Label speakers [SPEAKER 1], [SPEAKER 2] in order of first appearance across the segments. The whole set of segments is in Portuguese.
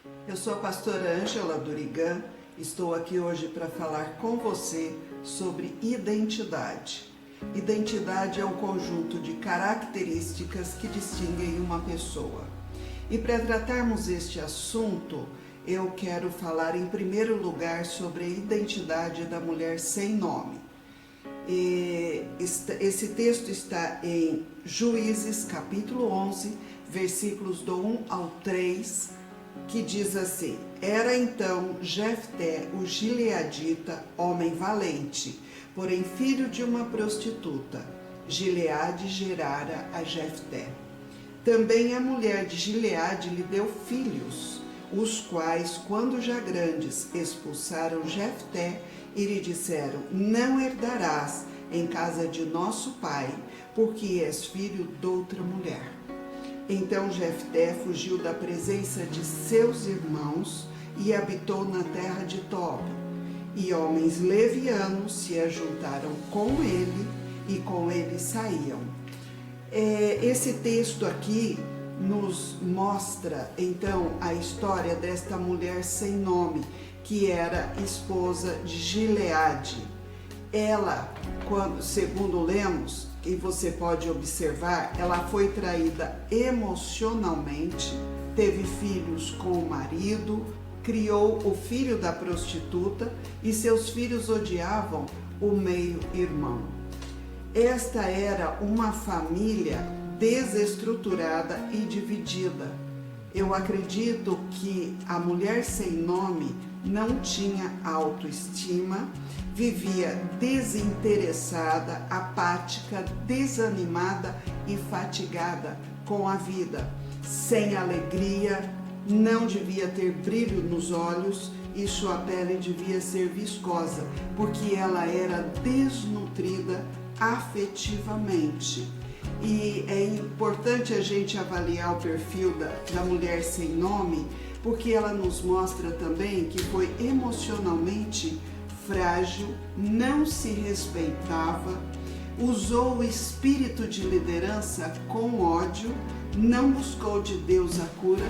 [SPEAKER 1] Eu sou a pastora Ângela Durigan, estou aqui hoje para falar com você sobre identidade. Identidade é um conjunto de características que distinguem uma pessoa. E para tratarmos este assunto, eu quero falar em primeiro lugar sobre a identidade da mulher sem nome. Esse texto está em Juízes, capítulo 11, versículos do 1 ao 3, que diz assim: Era então Jefté, o gileadita, homem valente, porém filho de uma prostituta. Gileade gerara a Jefté. Também a mulher de Gileade lhe deu filhos, os quais, quando já grandes, expulsaram Jefté e lhe disseram: Não herdarás em casa de nosso pai, porque és filho de outra mulher. Então Jefté fugiu da presença de seus irmãos e habitou na terra de Tob. E homens levianos se ajuntaram com ele e com ele saíam. Esse texto aqui nos mostra então a história desta mulher sem nome, que era esposa de Gileade. Ela, segundo lemos, e você pode observar, ela foi traída emocionalmente, teve filhos com o marido, criou o filho da prostituta e seus filhos odiavam o meio-irmão. Esta era uma família desestruturada e dividida. Eu acredito que a mulher sem nome não tinha autoestima, vivia desinteressada, apática, desanimada e fatigada com a vida, sem alegria, não devia ter brilho nos olhos e sua pele devia ser viscosa, porque ela era desnutrida afetivamente. E é importante a gente avaliar o perfil da mulher sem nome, porque ela nos mostra também que foi emocionalmente frágil, não se respeitava, usou o espírito de liderança com ódio, não buscou de Deus a cura,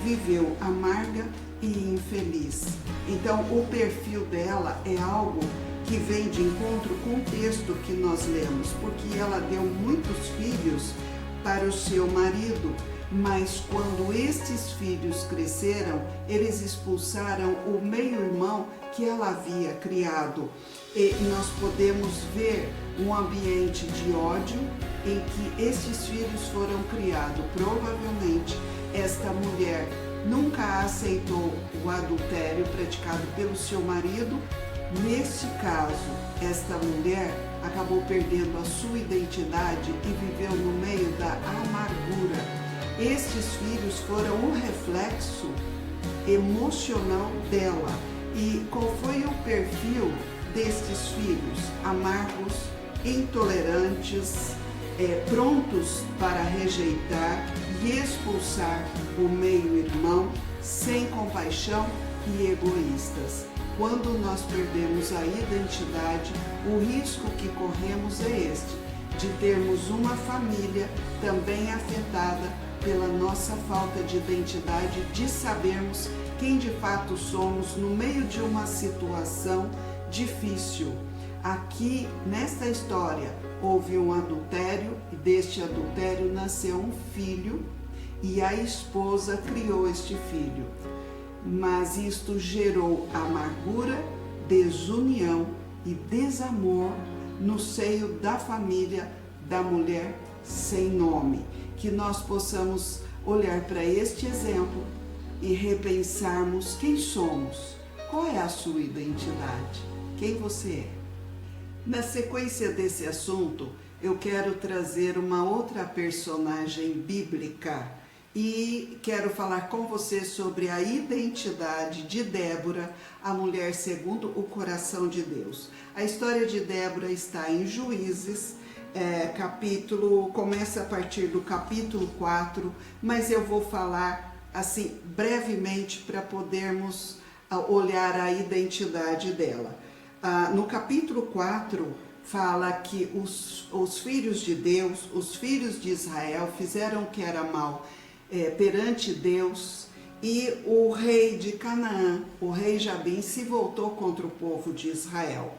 [SPEAKER 1] viveu amarga e infeliz. Então, o perfil dela é algo que vem de encontro com o texto que nós lemos, porque ela deu muitos filhos para o seu marido, mas quando estes filhos cresceram, eles expulsaram o meio-irmão que ela havia criado. E nós podemos ver um ambiente de ódio em que estes filhos foram criados. Provavelmente esta mulher nunca aceitou o adultério praticado pelo seu marido. Neste caso, esta mulher acabou perdendo a sua identidade e viveu no meio da amargura. Estes filhos foram um reflexo emocional dela. E qual foi o perfil destes filhos? Amargos, intolerantes, prontos para rejeitar e expulsar o meio-irmão, sem compaixão e egoístas. Quando nós perdemos a identidade, o risco que corremos é este, de termos uma família também afetada pela nossa falta de identidade, de sabermos quem de fato somos no meio de uma situação difícil. Aqui, nesta história, houve um adultério e deste adultério nasceu um filho e a esposa criou este filho. Mas isto gerou amargura, desunião e desamor no seio da família da mulher sem nome. Que nós possamos olhar para este exemplo e repensarmos quem somos, qual é a sua identidade, quem você é. Na sequência desse assunto, eu quero trazer uma outra personagem bíblica e quero falar com você sobre a identidade de Débora, a mulher segundo o coração de Deus. A história de Débora está em Juízes, começa a partir do capítulo 4, mas eu vou falar assim brevemente para podermos olhar a identidade dela. No capítulo 4 fala que os filhos de Deus, os filhos de Israel fizeram o que era mal perante Deus E o rei de Canaã, o rei Jabim, se voltou contra o povo de Israel.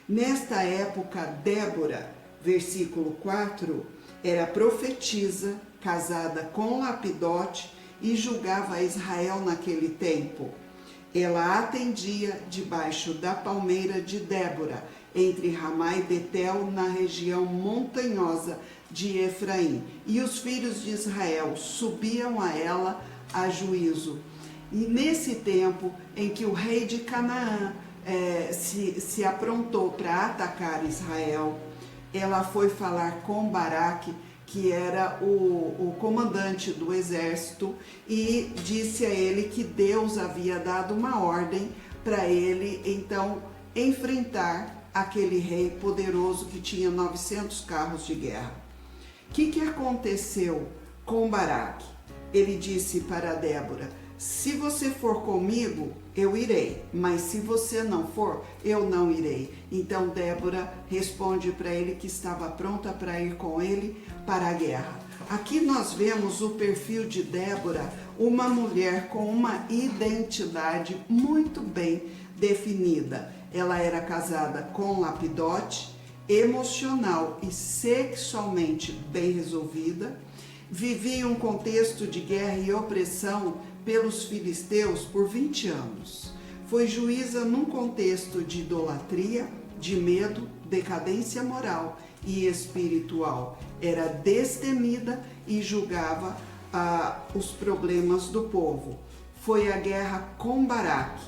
[SPEAKER 1] Nesta época, Débora, versículo 4, era profetisa, casada com Lapidote e julgava Israel naquele tempo. Ela atendia debaixo da palmeira de Débora, entre Ramá e Betel, na região montanhosa de Efraim. E os filhos de Israel subiam a ela a juízo. E nesse tempo em que o rei de Canaã se aprontou para atacar Israel, ela foi falar com Baraque, que era o comandante do exército, e disse a ele que Deus havia dado uma ordem para ele, então, enfrentar aquele rei poderoso que tinha 900 carros de guerra. O que aconteceu com Baraque? Ele disse para Débora: se você for comigo, eu irei, mas se você não for, eu não irei. Então Débora responde para ele que estava pronta para ir com ele para a guerra. Aqui nós vemos o perfil de Débora, uma mulher com uma identidade muito bem definida. Ela era casada com Lapidote, emocional e sexualmente bem resolvida, vivia em um contexto de guerra e opressão pelos filisteus por 20 anos. Foi juíza num contexto de idolatria, de medo, decadência moral e espiritual. Era destemida e julgava os problemas do povo. Foi a guerra com Baraque,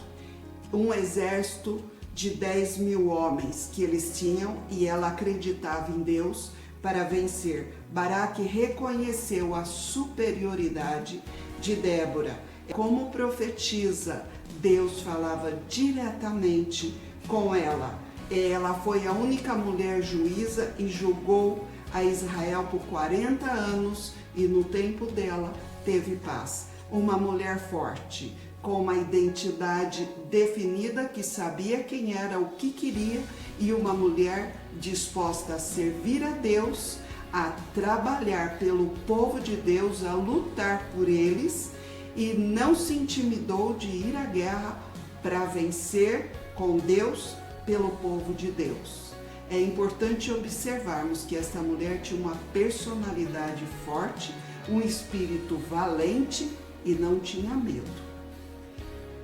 [SPEAKER 1] um exército de 10.000 homens que eles tinham, e ela acreditava em Deus para vencer. Baraque reconheceu a superioridade de Débora. Como profetisa, Deus falava diretamente com ela. Ela foi a única mulher juíza e julgou a Israel por 40 anos, e no tempo dela teve paz. Uma mulher forte, com uma identidade definida, que sabia quem era, o que queria, e uma mulher disposta a servir a Deus, a trabalhar pelo povo de Deus, a lutar por eles, e não se intimidou de ir à guerra para vencer com Deus pelo povo de Deus. É importante observarmos que esta mulher tinha uma personalidade forte, um espírito valente e não tinha medo.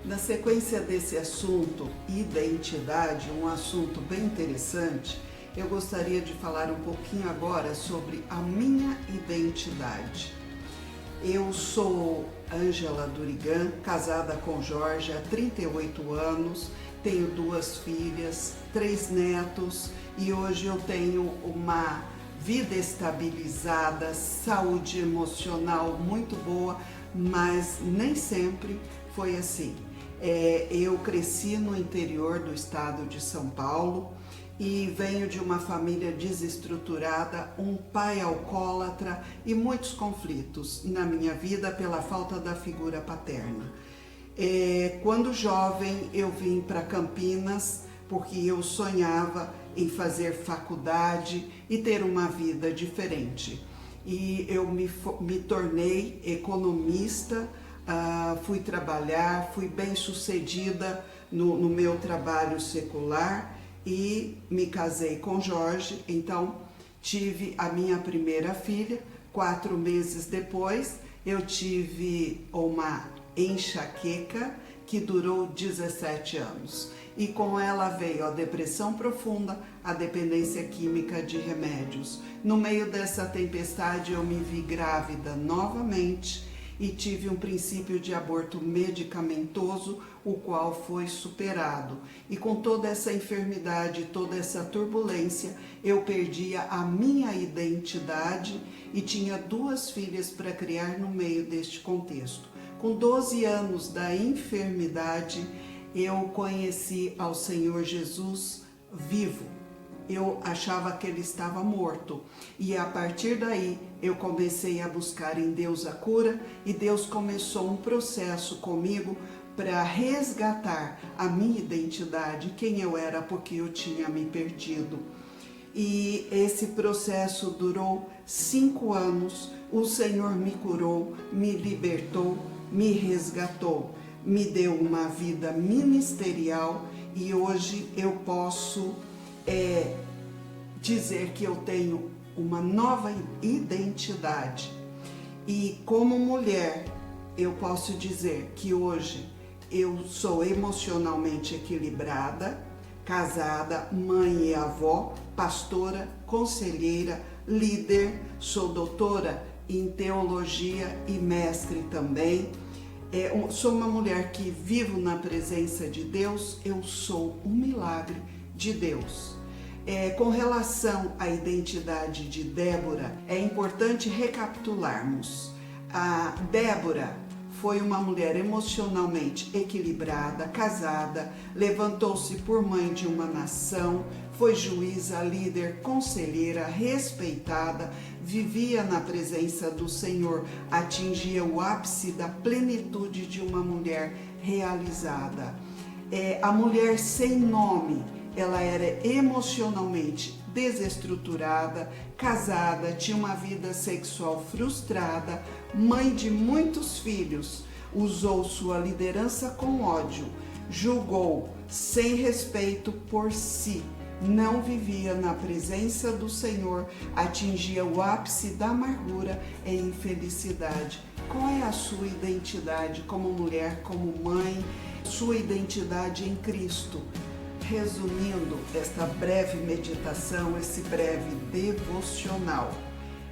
[SPEAKER 1] Na sequência desse assunto, identidade, um assunto bem interessante, eu gostaria de falar um pouquinho agora sobre a minha identidade. Eu sou Ângela Durigan, casada com Jorge há 38 anos, tenho 2 filhas, 3 netos, e hoje eu tenho uma vida estabilizada, saúde emocional muito boa, mas nem sempre foi assim. Eu cresci no interior do estado de São Paulo e venho de uma família desestruturada, um pai alcoólatra e muitos conflitos na minha vida pela falta da figura paterna. Quando jovem eu vim para Campinas porque eu sonhava em fazer faculdade e ter uma vida diferente. E eu me tornei economista, fui trabalhar, fui bem sucedida no meu trabalho secular e me casei com Jorge. Então tive a minha primeira filha. 4 meses depois eu tive uma enxaqueca que durou 17 anos. E com ela veio a depressão profunda, a dependência química de remédios. No meio dessa tempestade eu me vi grávida novamente e tive um princípio de aborto medicamentoso, o qual foi superado. E com toda essa enfermidade, toda essa turbulência, eu perdia a minha identidade e tinha 2 filhas para criar no meio deste contexto. Com 12 anos da enfermidade, eu conheci ao Senhor Jesus vivo. Eu achava que ele estava morto, e a partir daí eu comecei a buscar em Deus a cura, e Deus começou um processo comigo para resgatar a minha identidade, quem eu era, porque eu tinha me perdido. E esse processo durou 5 anos. O Senhor me curou, me libertou, me resgatou, me deu uma vida ministerial e hoje eu posso dizer que eu tenho uma nova identidade. E como mulher, eu posso dizer que hoje eu sou emocionalmente equilibrada, casada, mãe e avó, pastora, conselheira, líder, sou doutora em teologia e mestre também. Sou uma mulher que vivo na presença de Deus, eu sou um milagre de Deus. Com relação à identidade de Débora, é importante recapitularmos. A Débora foi uma mulher emocionalmente equilibrada, casada, levantou-se por mãe de uma nação, foi juíza, líder, conselheira, respeitada, vivia na presença do Senhor, atingia o ápice da plenitude de uma mulher realizada. A mulher sem nome, ela era emocionalmente desestruturada, casada, tinha uma vida sexual frustrada, mãe de muitos filhos, usou sua liderança com ódio, julgou sem respeito por si, não vivia na presença do Senhor, atingia o ápice da amargura e infelicidade. Qual é a sua identidade como mulher, como mãe, sua identidade em Cristo? Resumindo esta breve meditação, esse breve devocional,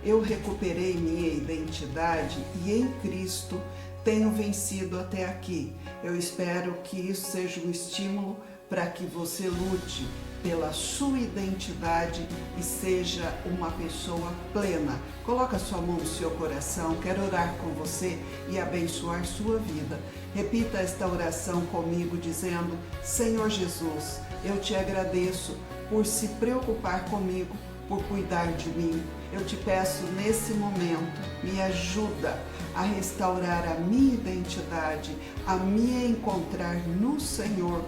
[SPEAKER 1] eu recuperei minha identidade e em Cristo tenho vencido até aqui. Eu espero que isso seja um estímulo para que você lute pela sua identidade e seja uma pessoa plena. Coloca sua mão no seu coração, quero orar com você e abençoar sua vida. Repita esta oração comigo dizendo: Senhor Jesus, eu te agradeço por se preocupar comigo, por cuidar de mim. Eu te peço nesse momento, me ajuda a restaurar a minha identidade, a me encontrar no Senhor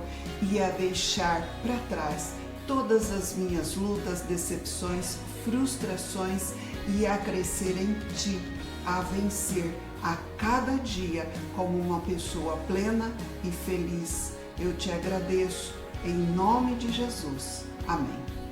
[SPEAKER 1] e a deixar para trás todas as minhas lutas, decepções, frustrações e a crescer em Ti, a vencer a cada dia como uma pessoa plena e feliz. Eu te agradeço em nome de Jesus. Amém.